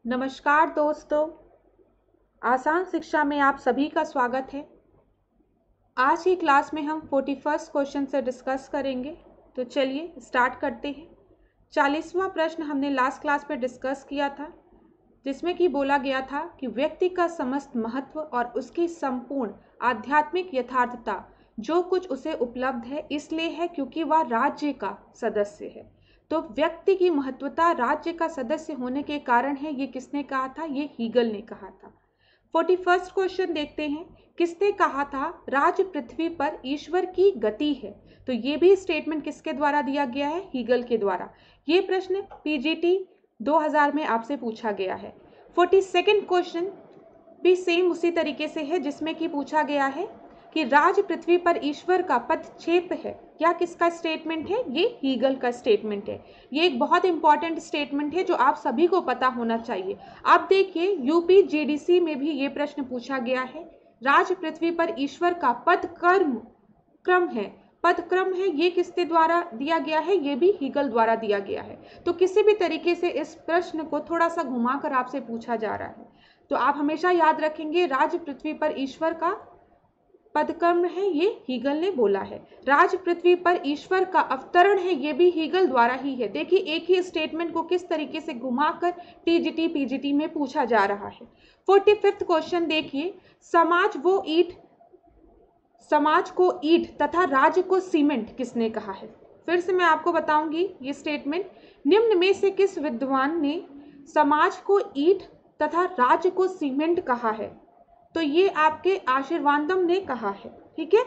नमस्कार दोस्तों, आसान शिक्षा में आप सभी का स्वागत है। आज की क्लास में हम 41st क्वेश्चन से डिस्कस करेंगे। तो चलिए स्टार्ट करते हैं। 40वां प्रश्न हमने लास्ट क्लास में डिस्कस किया था, जिसमें कि बोला गया था कि व्यक्ति का समस्त महत्व और उसकी संपूर्ण आध्यात्मिक यथार्थता जो कुछ उसे उपलब्ध है इसलिए है क्योंकि वह राज्य का सदस्य है। तो व्यक्ति की महत्वता राज्य का सदस्य होने के कारण है। ये किसने कहा था? ये हीगल ने कहा था। 41st क्वेश्चन देखते हैं। किसने कहा था राज पृथ्वी पर ईश्वर की गति है? तो ये भी स्टेटमेंट किसके द्वारा दिया गया है? हीगल के द्वारा। ये प्रश्न पीजीटी 2000 में आपसे पूछा गया है। 42nd क्वेश्चन भी सेम उसी तरीके से है, जिसमें कि पूछा गया है कि राज पृथ्वी पर ईश्वर का पदक्षेप है। क्या किसका स्टेटमेंट है? ये हीगल का स्टेटमेंट है। ये एक बहुत इंपॉर्टेंट स्टेटमेंट है जो आप सभी को पता होना चाहिए। आप देखिए, यूपी जीडीसी में भी ये प्रश्न पूछा गया है। राज पृथ्वी पर ईश्वर का पद क्रम है। पद क्रम है, ये किसके द्वारा दिया गया है? ये भी हीगल द्वारा दिया गया है। तो किसी भी तरीके से इस प्रश्न को थोड़ा सा घुमाकर आपसे पूछा जा रहा है, तो आप हमेशा याद रखेंगे राज पृथ्वी पर ईश्वर का पदक्रम है, ये हीगल ने बोला है। राज पृथ्वी पर ईश्वर का अवतरण है, ये भी हीगल द्वारा ही है। देखिए, एक ही स्टेटमेंट को किस तरीके से घुमाकर टीजीटी पीजीटी में पूछा जा रहा है। 45th क्वेश्चन देखिए। समाज को ईंट तथा राज्य को सीमेंट किसने कहा है? फिर से मैं आपको बताऊंगी ये स्टेटमेंट। निम्न में से किस विद्वान ने समाज को ईंट तथा राज्य को सीमेंट कहा है? तो ये आपके आशीर्वादम ने कहा है। ठीक है।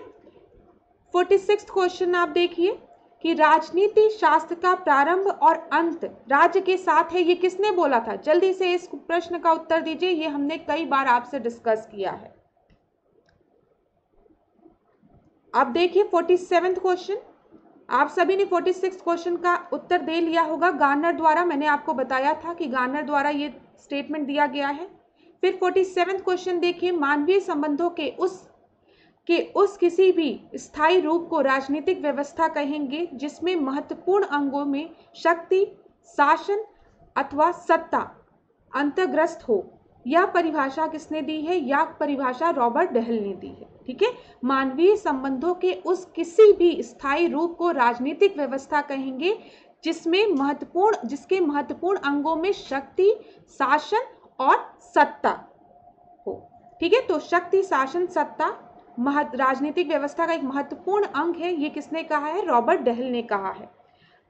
46th क्वेश्चन आप देखिए कि राजनीति शास्त्र का प्रारंभ और अंत राज्य के साथ है, ये किसने बोला था? जल्दी से इस प्रश्न का उत्तर दीजिए, ये हमने कई बार आपसे डिस्कस किया है। अब देखिए 47th क्वेश्चन। आप सभी ने 46th क्वेश्चन का उत्तर दे लिया होगा गार्नर द्वारा। मैंने आपको बताया था कि गार्नर द्वारा ये स्टेटमेंट दिया गया है। फिर 47th क्वेश्चन देखिए। मानवीय संबंधों के उस किसी भी स्थायी रूप को राजनीतिक व्यवस्था कहेंगे जिसमें महत्वपूर्ण अंगों में शक्ति, शासन अथवा सत्ता अंतर्ग्रस्त हो। यह परिभाषा किसने दी है? यह परिभाषा रॉबर्ट डहल ने दी है। ठीक है। मानवीय संबंधों के उस किसी भी स्थायी रूप को राजनीतिक व्यवस्था कहेंगे जिसके महत्वपूर्ण अंगों में शक्ति, शासन और सत्ता हो। ठीक है। तो शक्ति, शासन, सत्ता राजनीतिक व्यवस्था का एक महत्वपूर्ण अंग है, ये किसने कहा है? रॉबर्ट डहल ने कहा है।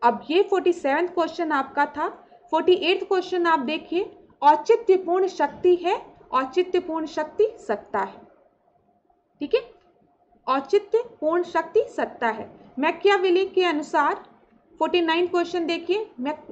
अब ये 47th क्वेश्चन आपका था। 48th क्वेश्चन आप देखिए। औचित्यपूर्ण शक्ति है, औचित्यपूर्ण शक्ति सत्ता है। ठीक है। औचित्यपूर्ण शक्ति सत्ता है। मैकियावेली के अनुसार 49 क्वेश्चन देखिए।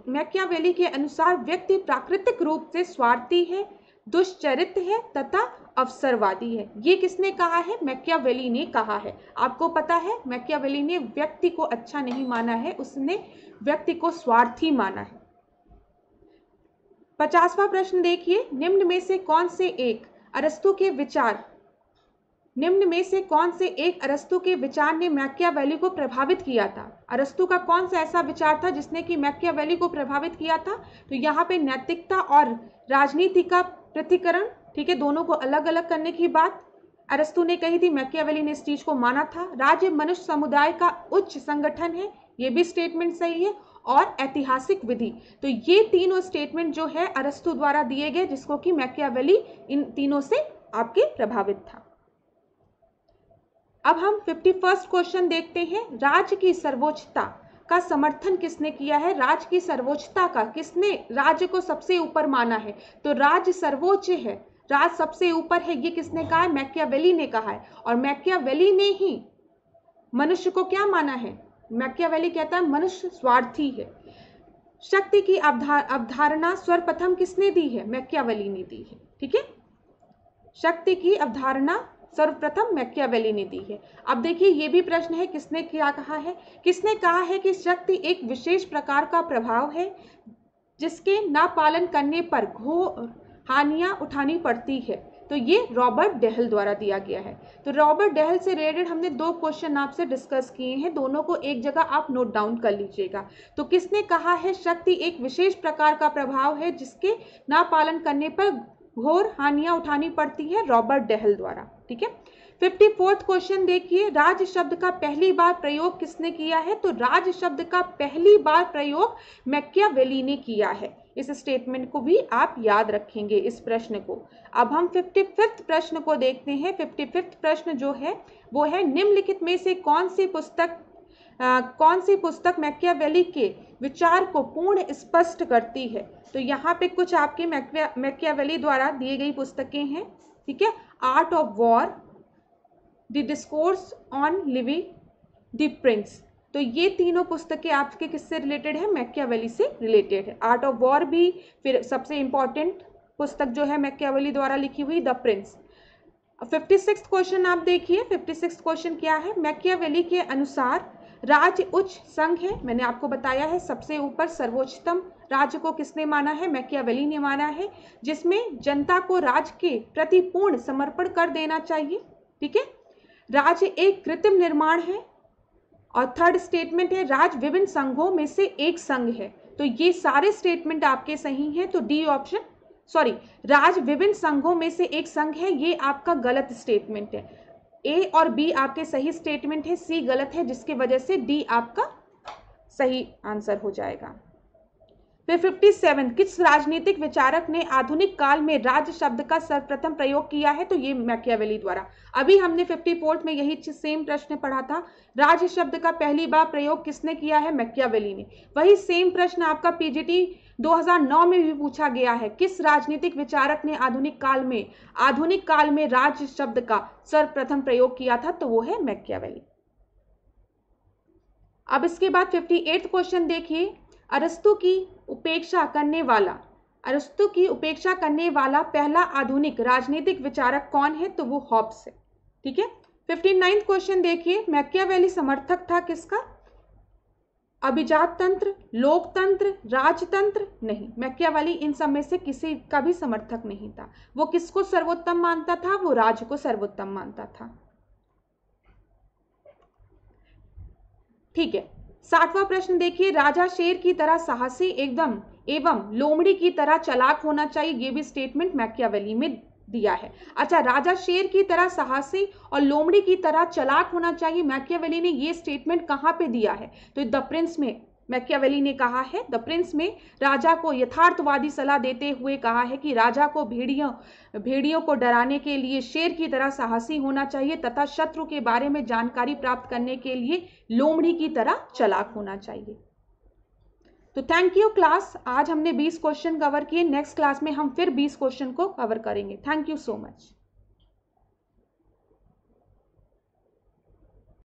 मैकियावेली के अनुसार व्यक्ति प्राकृतिक रूप से स्वार्थी है, दुष्चरित है तथा अवसरवादी है। ये किसने कहा है? मैकियावेली ने कहा है। आपको पता है मैकियावेली ने व्यक्ति को अच्छा नहीं माना है, उसने व्यक्ति को स्वार्थी माना है। 50वां प्रश्न देखिए। निम्न में से कौन से एक अरस्तु के विचार ने मैकियावेली को प्रभावित किया था? अरस्तु का कौन सा ऐसा विचार था जिसने कि मैकियावेली को प्रभावित किया था? तो यहाँ पे नैतिकता और राजनीति का पृथक्करण, ठीक है, दोनों को अलग अलग करने की बात अरस्तु ने कही थी। मैकियावेली ने इस चीज को माना था। राज्य मनुष्य समुदाय का उच्च संगठन है, ये भी स्टेटमेंट सही है। और ऐतिहासिक विधि, तो ये तीनों स्टेटमेंट जो है अरस्तु द्वारा दिए गए, जिसको कि मैकियावेली इन तीनों से आपके प्रभावित था। अब हम 51st क्वेश्चन देखते हैं। राज्य की सर्वोच्चता का समर्थन किसने किया है? राज्य की सर्वोच्चता का किसने राज्य को सबसे ऊपर माना है? तो राज्य सर्वोच्च है, राज्य सबसे ऊपर है, ये किसने कहा है? मैकियावेली ने कहा है। और मैकियावेली ने ही मनुष्य को क्या माना है? मैकियावेली कहता है मनुष्य स्वार्थी है। शक्ति की अवधारणा सर्वप्रथम किसने दी है? मैकियावेली ने दी है। ठीक है। शक्ति की अवधारणा सर्वप्रथम मैकियावेली ने दी है। अब देखिए, ये भी प्रश्न है, किसने क्या कहा है? किसने कहा है कि शक्ति एक विशेष प्रकार का प्रभाव है जिसके ना पालन करने पर घोर हानियां उठानी पड़ती है? तो ये रॉबर्ट डेहल द्वारा दिया गया है। तो रॉबर्ट डेहल से रिलेटेड हमने 2 क्वेश्चन आपसे डिस्कस किए हैं, दोनों को एक जगह आप नोट डाउन कर लीजिएगा। तो किसने कहा है शक्ति एक विशेष प्रकार का प्रभाव है जिसके ना पालन करने पर घोर हानियां उठानी पड़ती है? रॉबर्ट डेहल द्वारा। ठीक है। 54th क्वेश्चन देखिए, राज शब्द का पहली बार प्रयोग किसने किया है? तो राज शब्द का पहली बार प्रयोग मैकियावेली ने किया है। इस स्टेटमेंट को भी आप याद रखेंगे, इस प्रश्न को। अब हम 55th प्रश्न को देखते हैं। 55th प्रश्न जो है वो है, निम्नलिखित में से कौन सी पुस्तक मैकियावेली के विचार को पूर्ण स्पष्ट करती है? तो यहाँ पे कुछ आपके मैकियावेली द्वारा दिए गई पुस्तकें हैं। ठीक है। Art of war, the discourse on living, the Prince. तो ये तीनों पुस्तकें आपके किससे रिलेटेड है? मैकियावेली से रिलेटेड है। आर्ट ऑफ वॉर भी, फिर सबसे इंपॉर्टेंट पुस्तक जो है मैकियावेली द्वारा लिखी हुई, द प्रिंस। 56th क्वेश्चन आप देखिए। 56th क्वेश्चन क्या है? मैकियावेली के अनुसार राज्य उच्च संघ है। मैंने आपको बताया है सबसे ऊपर सर्वोच्चतम राज्य को किसने माना है? मैकियावेली ने माना है, जिसमें जनता को राज्य के प्रति पूर्ण समर्पण कर देना चाहिए। ठीक है। राज्य एक कृत्रिम निर्माण है। और थर्ड स्टेटमेंट है, राज्य विभिन्न संघों में से एक संघ है। तो ये सारे स्टेटमेंट आपके सही हैं। तो डी ऑप्शन, सॉरी, राज्य विभिन्न संघों में से एक संघ है, ये आपका गलत स्टेटमेंट है। ए और बी आपके सही स्टेटमेंट है, सी गलत है, जिसकी वजह से डी आपका सही आंसर हो जाएगा। फिर 57, किस राजनीतिक विचारक ने आधुनिक काल में राज्य शब्द का सर्वप्रथम प्रयोग किया है? तो ये मैकियावेली द्वारा। अभी हमने 54th में यही सेम प्रश्न पढ़ा था, राज्य शब्द का पहली बार प्रयोग किसने किया है? मैकियावेली ने। वही सेम प्रश्न आपका पीजीटी 2009 में भी पूछा गया है, किस राजनीतिक विचारक ने आधुनिक काल में राज्य शब्द का सर्वप्रथम प्रयोग किया था? तो वो है मैकियावेली। अब इसके बाद 58th क्वेश्चन देखिए, अरस्तु की उपेक्षा करने वाला पहला आधुनिक राजनीतिक विचारक कौन है? तो वो हॉब्स है। ठीक है। 59th क्वेश्चन देखिए, मैकियावेली समर्थक था किसका? अभिजात तंत्र, लोकतंत्र, राजतंत्र? नहीं, मैकियावेली इन सब में से किसी का भी समर्थक नहीं था। वो किसको सर्वोत्तम मानता था? वो राज्य को सर्वोत्तम मानता था। ठीक है। 60वां प्रश्न देखिए, राजा शेर की तरह साहसी एवं लोमड़ी की तरह चालाक होना चाहिए। ये भी स्टेटमेंट मैकियावेली में दिया है। अच्छा, राजा शेर की तरह साहसी और लोमड़ी की तरह चालाक होना चाहिए, मैकियावेली ने ये स्टेटमेंट कहाँ पे दिया है? तो द प्रिंस में मैकियावेली ने कहा है। द प्रिंस में राजा को यथार्थवादी सलाह देते हुए कहा है कि राजा को भेड़ियों को डराने के लिए शेर की तरह साहसी होना चाहिए तथा शत्रु के बारे में जानकारी प्राप्त करने के लिए लोमड़ी की तरह चालाक होना चाहिए। तो थैंक यू क्लास। आज हमने 20 क्वेश्चन कवर किए। नेक्स्ट क्लास में हम फिर 20 क्वेश्चन को कवर करेंगे। Thank you so much.